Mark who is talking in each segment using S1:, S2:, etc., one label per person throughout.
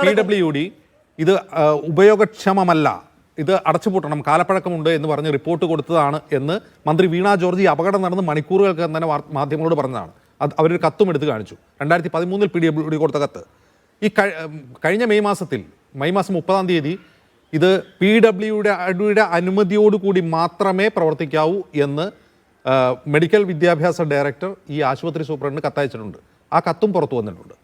S1: PWD ഇത് ഉപയോഗക്ഷമമല്ല, ഇത് അടച്ചുപൂട്ടണം, കാലപ്പഴക്കമുണ്ട് എന്ന് പറഞ്ഞ് റിപ്പോർട്ട് കൊടുത്തതാണ് എന്ന് മന്ത്രി വീണ ജോർജ് ഈ അപകടം നടന്ന് മണിക്കൂറുകൾക്ക് തന്നെ മാധ്യമങ്ങളോട് പറഞ്ഞതാണ്. അവരൊരു കത്തും എടുത്ത് കാണിച്ചു. 2013 PWD കൊടുത്ത കത്ത്. ഈ കഴിഞ്ഞ മെയ് മാസം 30 ഇത് PWDയുടെ അനുമതിയോടുകൂടി മാത്രമേ പ്രവർത്തിക്കാവൂ എന്ന് മെഡിക്കൽ വിദ്യാഭ്യാസ ഡയറക്ടർ ഈ ആശുപത്രി സൂപ്രണ്ടിന് കത്തയച്ചിട്ടുണ്ട്. ആ കത്തും പുറത്തു വന്നിട്ടുണ്ട്.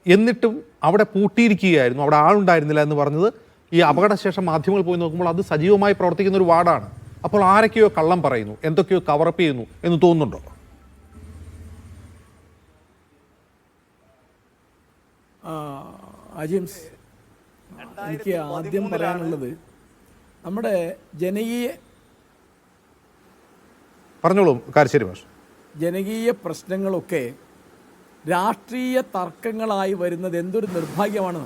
S1: എന്നിട്ടും അവിടെ പൂട്ടിയിരിക്കുകയായിരുന്നു, അവിടെ ആളുണ്ടായിരുന്നില്ല എന്ന് പറഞ്ഞത് ഈ അപകടശേഷം മാധ്യമങ്ങൾ പോയി നോക്കുമ്പോൾ അത് സജീവമായി പ്രവർത്തിക്കുന്ന ഒരു വാർഡാണ്. അപ്പോൾ ആരൊക്കെയോ കള്ളം പറയുന്നു, എന്തൊക്കെയോ കവറപ്പ് ചെയ്യുന്നു എന്ന് തോന്നുന്നുണ്ടോ?
S2: അജിംസ്, എനിക്ക് ആദ്യം പറയാനുള്ളത് നമ്മുടെ ജനകീയ പ്രശ്നങ്ങളൊക്കെ രാഷ്ട്രീയ തർക്കങ്ങളായി വരുന്നത് എന്തൊരു നിർഭാഗ്യമാണ്.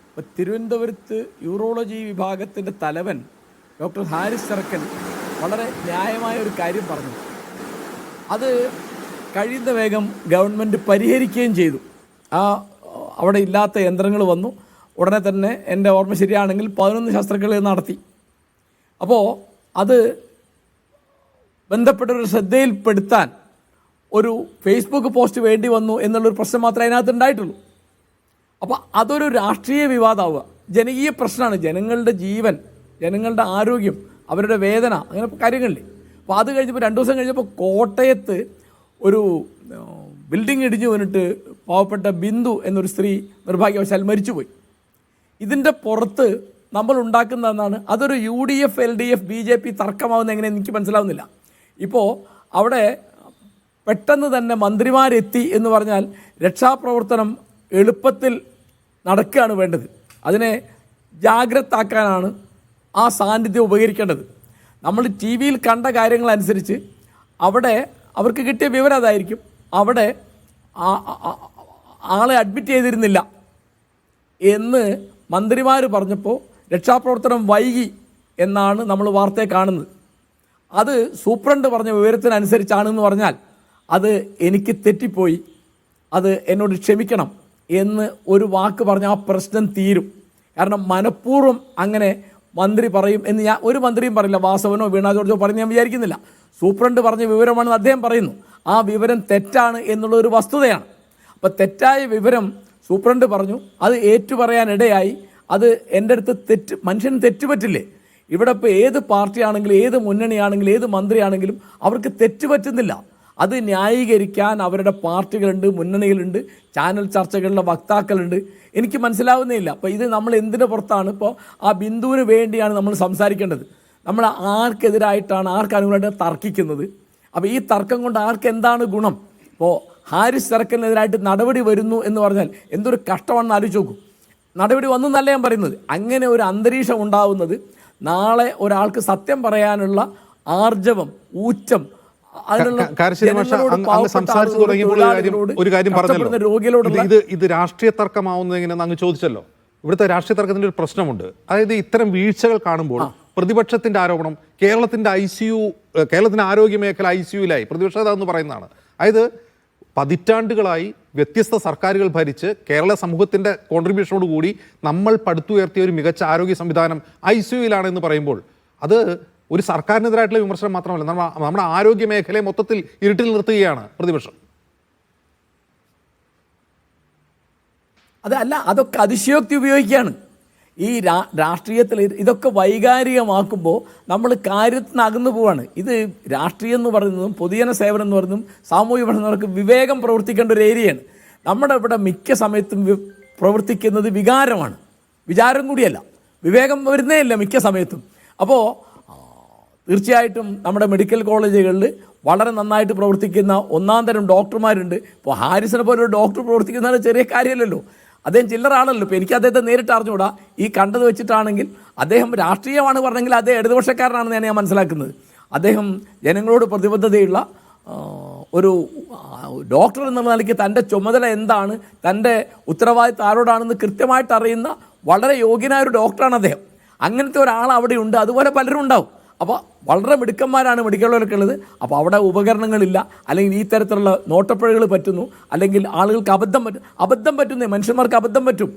S2: ഇപ്പോൾ തിരുവനന്തപുരത്ത് യൂറോളജി വിഭാഗത്തിൻ്റെ തലവൻ ഡോക്ടർ ഹാരിസ് ചെറക്കൻ വളരെ ന്യായമായ ഒരു കാര്യം പറഞ്ഞു. അത് കഴിയുന്ന വേഗം ഗവൺമെൻറ് പരിഹരിക്കുകയും ചെയ്തു. അവിടെ ഇല്ലാത്ത യന്ത്രങ്ങൾ വന്നു. ഉടനെ തന്നെ എൻ്റെ ഓർമ്മ ശരിയാണെങ്കിൽ 11 ശസ്ത്രക്രിയകൾ നടത്തി. അപ്പോൾ അത് ബന്ധപ്പെട്ടൊരു ശ്രദ്ധയിൽപ്പെടുത്താൻ ഒരു ഫേസ്ബുക്ക് പോസ്റ്റ് വേണ്ടി വന്നു എന്നുള്ളൊരു പ്രശ്നം മാത്രമേ അതിനകത്ത് ഉണ്ടായിട്ടുള്ളൂ. അപ്പോൾ അതൊരു രാഷ്ട്രീയ വിവാദമാവുക. ജനകീയ പ്രശ്നമാണ്. ജനങ്ങളുടെ ജീവൻ, ജനങ്ങളുടെ ആരോഗ്യം, അവരുടെ വേദന, അങ്ങനെ കാര്യങ്ങളില്ലേ. അപ്പോൾ അത് കഴിഞ്ഞപ്പോൾ 2 ദിവസം കഴിഞ്ഞപ്പോൾ കോട്ടയത്ത് ഒരു ബിൽഡിംഗ് ഇടിഞ്ഞു വീണിട്ട് പാവപ്പെട്ട ബിന്ദു എന്നൊരു സ്ത്രീ നിർഭാഗ്യവശാൽ മരിച്ചുപോയി. ഇതിൻ്റെ പുറത്ത് നമ്മൾ ഉണ്ടാക്കുന്നതെന്നാണ് അതൊരു UDF LDF BJP തർക്കമാവുന്ന എങ്ങനെ എനിക്ക് മനസ്സിലാവുന്നില്ല. ഇപ്പോൾ അവിടെ പെട്ടെന്ന് തന്നെ മന്ത്രിമാരെത്തി എന്ന് പറഞ്ഞാൽ രക്ഷാപ്രവർത്തനം എളുപ്പത്തിൽ നടക്കുകയാണ് വേണ്ടത്. അതിനെ ജാഗ്രതാക്കാനാണ് ആ സാന്നിധ്യം ഉപകരിക്കേണ്ടത്. നമ്മൾ TV യിൽ കണ്ട കാര്യങ്ങളനുസരിച്ച് അവിടെ അവർക്ക് കിട്ടിയ വിവരം അതായിരിക്കും. അവിടെ ആളെ അഡ്മിറ്റ് ചെയ്തിരുന്നില്ല എന്ന് മന്ത്രിമാർ പറഞ്ഞപ്പോൾ രക്ഷാപ്രവർത്തനം വൈകി എന്നാണ് നമ്മൾ വാർത്തയെ കാണുന്നത്. അത് സൂപ്രണ്ട് പറഞ്ഞ വിവരത്തിനനുസരിച്ചാണെന്ന് പറഞ്ഞാൽ അത് എനിക്ക് തെറ്റിപ്പോയി, അത് എന്നോട് ക്ഷമിക്കണം എന്ന് ഒരു വാക്ക് പറഞ്ഞാൽ ആ പ്രശ്നം തീരും. കാരണം മനഃപൂർവ്വം അങ്ങനെ മന്ത്രി പറയും എന്ന് ഒരു മന്ത്രിയും പറയില്ല. വാസവനോ വീണ ജോർജോ പറഞ്ഞ് ഞാൻ വിചാരിക്കുന്നില്ല. സൂപ്രണ്ട് പറഞ്ഞ വിവരമാണെന്ന് അദ്ദേഹം പറയുന്നു. ആ വിവരം തെറ്റാണ് എന്നുള്ള ഒരു വസ്തുതയാണ്. അപ്പോൾ തെറ്റായ വിവരം സൂപ്രണ്ട് പറഞ്ഞു, അത് ഏറ്റുപറയാനിടയായി. അത് എൻ്റെ അടുത്ത് മനുഷ്യന് തെറ്റുപറ്റില്ലേ? ഇവിടെ ഇപ്പോൾ ഏത് പാർട്ടിയാണെങ്കിലും ഏത് മുന്നണിയാണെങ്കിലും ഏത് മന്ത്രിയാണെങ്കിലും അവർക്ക് തെറ്റുപറ്റുന്നില്ല. അത് ന്യായീകരിക്കാൻ അവരുടെ പാർട്ടികളുണ്ട്, മുന്നണികളുണ്ട്, ചാനൽ ചർച്ചകളിലെ വക്താക്കളുണ്ട്. എനിക്ക് മനസ്സിലാവുന്നേയില്ല. അപ്പോൾ ഇത് നമ്മൾ എന്തിനു പുറത്താണ്? ഇപ്പോൾ ആ ബിന്ദുവിന് വേണ്ടിയാണ് നമ്മൾ സംസാരിക്കേണ്ടത്. നമ്മൾ ആർക്കെതിരായിട്ടാണ്, ആർക്കനുകൂലമായിട്ട് തർക്കിക്കുന്നത്? അപ്പോൾ ഈ തർക്കം കൊണ്ട് ആർക്ക് എന്താണ് ഗുണം? ഇപ്പോൾ ഹാരിസ് ചെറക്കലിനെതിരായിട്ട് നടപടി വരുന്നു എന്ന് പറഞ്ഞാൽ എന്തൊരു കഷ്ടമാണെന്ന് ആലോചിച്ച് നോക്കൂ. നടപടി വന്നെന്നല്ല ഞാൻ പറയുന്നത്. അങ്ങനെ ഒരു അന്തരീക്ഷം ഉണ്ടാവുന്നത് നാളെ ഒരാൾക്ക് സത്യം പറയാനുള്ള ആർജവം, ഊറ്റം,
S1: ഇത് രാഷ്ട്രീയ തർക്കമാവുന്നത് എങ്ങനെയെന്ന് അങ്ങ് ചോദിച്ചല്ലോ. ഇവിടുത്തെ രാഷ്ട്രീയ തർക്കത്തിന്റെ ഒരു പ്രശ്നമുണ്ട്. അതായത് ഇത്തരം വീഴ്ചകൾ കാണുമ്പോൾ പ്രതിപക്ഷത്തിന്റെ ആരോപണം കേരളത്തിന്റെ കേരളത്തിന്റെ ആരോഗ്യ മേഖല ICUയിലായി പ്രതിപക്ഷം എന്ന് പറയുന്നതാണ്. അതായത് പതിറ്റാണ്ടുകളായി വ്യത്യസ്ത സർക്കാരുകൾ ഭരിച്ച് കേരള സമൂഹത്തിന്റെ കോൺട്രിബ്യൂഷനോട് കൂടി നമ്മൾ പടുത്തുയർത്തിയ ഒരു മികച്ച ആരോഗ്യ സംവിധാനം ICUയിലാണെന്ന് പറയുമ്പോൾ അത് ഒരു സർക്കാരിനെതിരായിട്ടുള്ള വിമർശനം മാത്രമല്ല, നമ്മുടെ ആരോഗ്യ മേഖലയെ മൊത്തത്തിൽ ഇരുട്ടിൽ നിർത്തുകയാണ് പ്രതിപക്ഷം.
S2: അതല്ല, അതൊക്കെ അതിശയോക്തി ഉപയോഗിക്കുകയാണ്. ഈ രാഷ്ട്രീയത്തിൽ ഇതൊക്കെ വൈകാരികമാക്കുമ്പോൾ നമ്മൾ കാര്യത്തിൽ നിന്ന് അകന്നു പോവാണ്. ഇത് രാഷ്ട്രീയം എന്ന് പറയുന്നതും പൊതുജന സേവനം എന്ന് പറയുന്നതും സാമൂഹ്യ പഠനങ്ങൾക്ക് വിവേകം പ്രവർത്തിക്കേണ്ട ഒരു ഏരിയയാണ്. നമ്മുടെ ഇവിടെ മിക്ക സമയത്തും പ്രവർത്തിക്കുന്നത് വികാരമാണ്, വിചാരം കൂടിയല്ല, വിവേകം വരുന്നേ ഇല്ല മിക്ക സമയത്തും. അപ്പോൾ തീർച്ചയായിട്ടും നമ്മുടെ മെഡിക്കൽ കോളേജുകളിൽ വളരെ നന്നായിട്ട് പ്രവർത്തിക്കുന്ന ഒന്നാം തരം ഡോക്ടർമാരുണ്ട്. ഇപ്പോൾ ഹാരിസിനെ പോലെ ഒരു ഡോക്ടർ പ്രവർത്തിക്കുന്നത് ചെറിയ കാര്യമല്ലല്ലോ. അദ്ദേഹം ചില്ലറ ആണല്ലോ. ഇപ്പോൾ എനിക്ക് അദ്ദേഹത്തെ നേരിട്ട് അറിഞ്ഞുകൂടാ. ഈ കണ്ടത് വെച്ചിട്ടാണെങ്കിൽ അദ്ദേഹം രാഷ്ട്രീയമാണ് പറഞ്ഞെങ്കിൽ അദ്ദേഹം ഇടതുപക്ഷക്കാരനാണെന്ന് ഞാൻ മനസ്സിലാക്കുന്നത്. അദ്ദേഹം ജനങ്ങളോട് പ്രതിബദ്ധതയുള്ള ഒരു ഡോക്ടർ എന്നുള്ള നിലയ്ക്ക് തൻ്റെ ചുമതല എന്താണ്, തൻ്റെ ഉത്തരവാദിത്തം ആരോടാണെന്ന് കൃത്യമായിട്ട് അറിയുന്ന വളരെ യോഗ്യനായ ഒരു ഡോക്ടറാണ് അദ്ദേഹം. അങ്ങനത്തെ ഒരാൾ അവിടെ ഉണ്ട്. അതുപോലെ പലരും ഉണ്ടാവും. അപ്പോൾ വളരെ മിടുക്കന്മാരാണ് മെഡിക്കലുകളൊക്കെ ഉള്ളത്. അപ്പോൾ അവിടെ ഉപകരണങ്ങളില്ല, അല്ലെങ്കിൽ ഈ തരത്തിലുള്ള നോട്ടപ്പിഴകൾ പറ്റുന്നു, അല്ലെങ്കിൽ ആളുകൾക്ക് അബദ്ധം പറ്റുന്നേ, മനുഷ്യന്മാർക്ക് അബദ്ധം പറ്റും.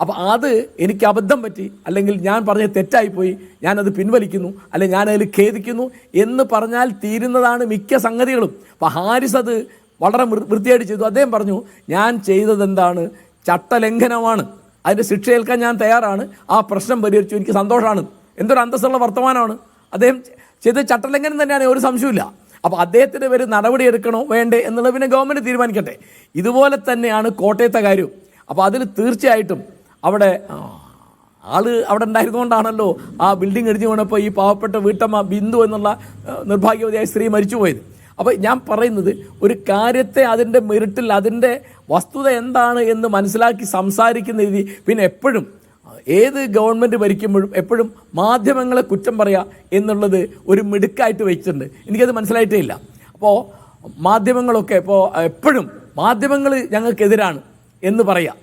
S2: അപ്പോൾ അത് എനിക്ക് അബദ്ധം പറ്റി, അല്ലെങ്കിൽ ഞാൻ പറഞ്ഞ തെറ്റായിപ്പോയി, ഞാനത് പിൻവലിക്കുന്നു, അല്ലെങ്കിൽ ഞാനതിൽ ഖേദിക്കുന്നു എന്ന് പറഞ്ഞാൽ തീരുന്നതാണ് മിക്ക സംഗതികളും. അപ്പോൾ ഹാരിസ് അത് വളരെ വൃത്തിയായിട്ട് ചെയ്തു. അദ്ദേഹം പറഞ്ഞു, ഞാൻ ചെയ്തതെന്താണ്, ചട്ടലംഘനമാണ്, അതിൻ്റെ ശിക്ഷ ഏൽക്കാൻ ഞാൻ തയ്യാറാണ്, ആ പ്രശ്നം പരിഹരിച്ചു, എനിക്ക് സന്തോഷമാണ്. എന്തൊരു അന്തസ്സുള്ള വർത്തമാനമാണ്. അദ്ദേഹം ചെയ്ത ചട്ടലംഘനം തന്നെയാണ്, ഒരു സംശയമില്ല. അപ്പോൾ അദ്ദേഹത്തിന് പേര് നടപടി എടുക്കണോ വേണ്ടേ എന്നുള്ളത് പിന്നെ ഗവൺമെൻറ് തീരുമാനിക്കട്ടെ. ഇതുപോലെ തന്നെയാണ് കോട്ടയത്തെ കാര്യവും. അപ്പോൾ അതിൽ തീർച്ചയായിട്ടും അവിടെ അവിടെ ഉണ്ടായിരുന്നുകൊണ്ടാണല്ലോ ആ ബിൽഡിംഗ് ഇടിഞ്ഞു വീണപ്പോൾ ഈ പാവപ്പെട്ട വീട്ടമ്മ ബിന്ദു എന്നുള്ള നിർഭാഗ്യവതിയായ സ്ത്രീ മരിച്ചുപോയത്. അപ്പോൾ ഞാൻ പറയുന്നത്, ഒരു കാര്യത്തെ അതിൻ്റെ മെറിറ്റിൽ, അതിൻ്റെ വസ്തുത എന്താണ് എന്ന് മനസ്സിലാക്കി സംസാരിക്കുന്ന രീതി. പിന്നെ എപ്പോഴും ഏത് ഗവൺമെൻറ് ഭരിക്കുമ്പോഴും എപ്പോഴും മാധ്യമങ്ങളെ കുറ്റം പറയുക എന്നുള്ളത് ഒരു മിടുക്കായിട്ട് വെച്ചിട്ടുണ്ട്. എനിക്കത് മനസ്സിലായിട്ടേ ഇല്ല. അപ്പോൾ മാധ്യമങ്ങളൊക്കെ ഇപ്പോൾ എപ്പോഴും മാധ്യമങ്ങൾ ഞങ്ങൾക്കെതിരാണ് എന്ന് പറയുക,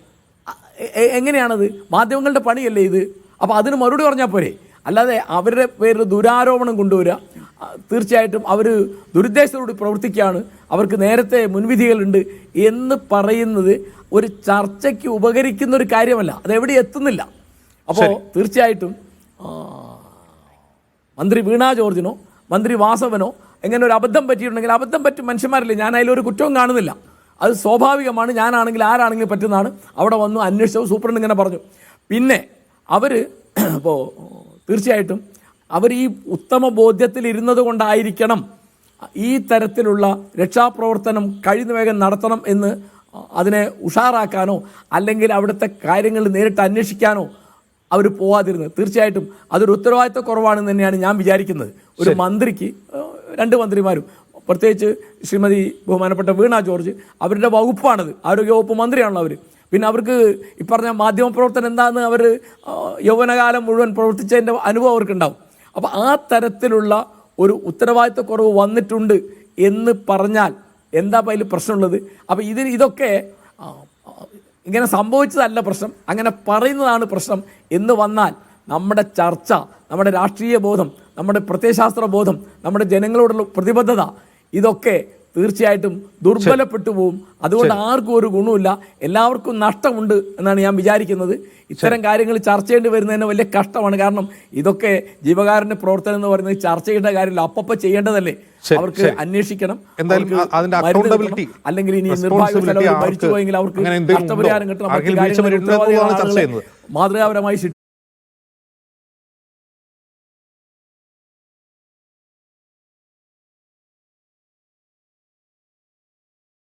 S2: എങ്ങനെയാണത്? മാധ്യമങ്ങളുടെ പണിയല്ലേ ഇത്? അപ്പോൾ അതിന് മറുപടി പറഞ്ഞാൽ പോരെ, അല്ലാതെ അവരുടെ പേരിൽ ദുരാരോപണം കൊണ്ടുവരിക. തീർച്ചയായിട്ടും അവർ ദുരുദ്ദേശത്തോട് പ്രവർത്തിക്കുകയാണ്, അവർക്ക് നേരത്തെ മുൻവിധികളുണ്ട് എന്ന് പറയുന്നത് ഒരു ചർച്ചയ്ക്ക് ഉപകരിക്കുന്ന ഒരു കാര്യമല്ല, അതെവിടെ എത്തുന്നില്ല. അപ്പോൾ തീർച്ചയായിട്ടും മന്ത്രി വീണ ജോർജിനോ മന്ത്രി വാസവനോ എങ്ങനെ ഒരു അബദ്ധം പറ്റിയിട്ടുണ്ടെങ്കിൽ, അബദ്ധം പറ്റും, മനുഷ്യന്മാരില്ലേ, ഞാൻ അതിലൊരു കുറ്റവും കാണുന്നില്ല, അത് സ്വാഭാവികമാണ്. ഞാനാണെങ്കിൽ ആരാണെങ്കിലും പറ്റുന്നതാണ്. അവിടെ വന്നു അന്വേഷിച്ചു, സൂപ്രണ്ട് ഇങ്ങനെ പറഞ്ഞു. പിന്നെ അവർ അപ്പോൾ തീർച്ചയായിട്ടും അവർ ഈ ഉത്തമ ബോധ്യത്തിൽ ഇരുന്നത് കൊണ്ടായിരിക്കണം ഈ തരത്തിലുള്ള രക്ഷാപ്രവർത്തനം കഴിയുന്ന വേഗം നടത്തണം എന്ന് അതിനെ ഉഷാറാക്കാനോ അല്ലെങ്കിൽ അവിടുത്തെ കാര്യങ്ങൾ നേരിട്ട് അന്വേഷിക്കാനോ അവർ പോവാതിരുന്നത്. തീർച്ചയായിട്ടും അതൊരു ഉത്തരവാദിത്വ കുറവാണെന്ന് തന്നെയാണ് ഞാൻ വിചാരിക്കുന്നത്. ഒരു മന്ത്രിക്ക്, 2 മന്ത്രിമാരും, പ്രത്യേകിച്ച് ശ്രീമതി ബഹുമാനപ്പെട്ട വീണ ജോർജ്, അവരുടെ വകുപ്പാണത്, ആരോഗ്യവകുപ്പ് മന്ത്രിയാണല്ലോ അവർ. പിന്നെ അവർക്ക് ഈ പറഞ്ഞ മാധ്യമപ്രവർത്തനം എന്താണെന്ന് അവർ യൗവനകാലം മുഴുവൻ പ്രവർത്തിച്ചതിൻ്റെ അനുഭവം അവർക്കുണ്ടാവും. അപ്പോൾ ആ തരത്തിലുള്ള ഒരു ഉത്തരവാദിത്വക്കുറവ് വന്നിട്ടുണ്ട് എന്ന് പറഞ്ഞാൽ എന്താ അതിൽ പ്രശ്നമുള്ളത്? അപ്പോൾ ഇതൊക്കെ ഇങ്ങനെ സംഭവിച്ചതല്ല പ്രശ്നം, അങ്ങനെ പറയുന്നതാണ് പ്രശ്നം എന്ന് വന്നാൽ നമ്മുടെ ചർച്ച, നമ്മുടെ രാഷ്ട്രീയ ബോധം, നമ്മുടെ പ്രത്യയശാസ്ത്ര ബോധം, നമ്മുടെ ജനങ്ങളോടുള്ള പ്രതിബദ്ധത, ഇതൊക്കെ തീർച്ചയായിട്ടും ദുർബലപ്പെട്ടു പോവും. അതുകൊണ്ട് ആർക്കും ഒരു ഗുണമില്ല, എല്ലാവർക്കും നഷ്ടമുണ്ട് എന്നാണ് ഞാൻ വിചാരിക്കുന്നത്. ഇത്തരം കാര്യങ്ങൾ ചർച്ച ചെയ്യേണ്ടി വരുന്നതിന് വലിയ കഷ്ടമാണ്. കാരണം ഇതൊക്കെ ജീവകാരുണ്യ പ്രവർത്തനം എന്ന് പറയുന്നത് ചർച്ച ചെയ്യേണ്ട കാര്യമില്ല, അപ്പപ്പ ചെയ്യേണ്ടതല്ലേ. അവർക്ക് അന്വേഷിക്കണം, അല്ലെങ്കിൽ ഇനി നിർഭാഗ്യവശാൽ മരിച്ചു പോയെങ്കിൽ അവർക്ക് നഷ്ടപരിഹാരം കിട്ടണം, മാതൃകാപരമായി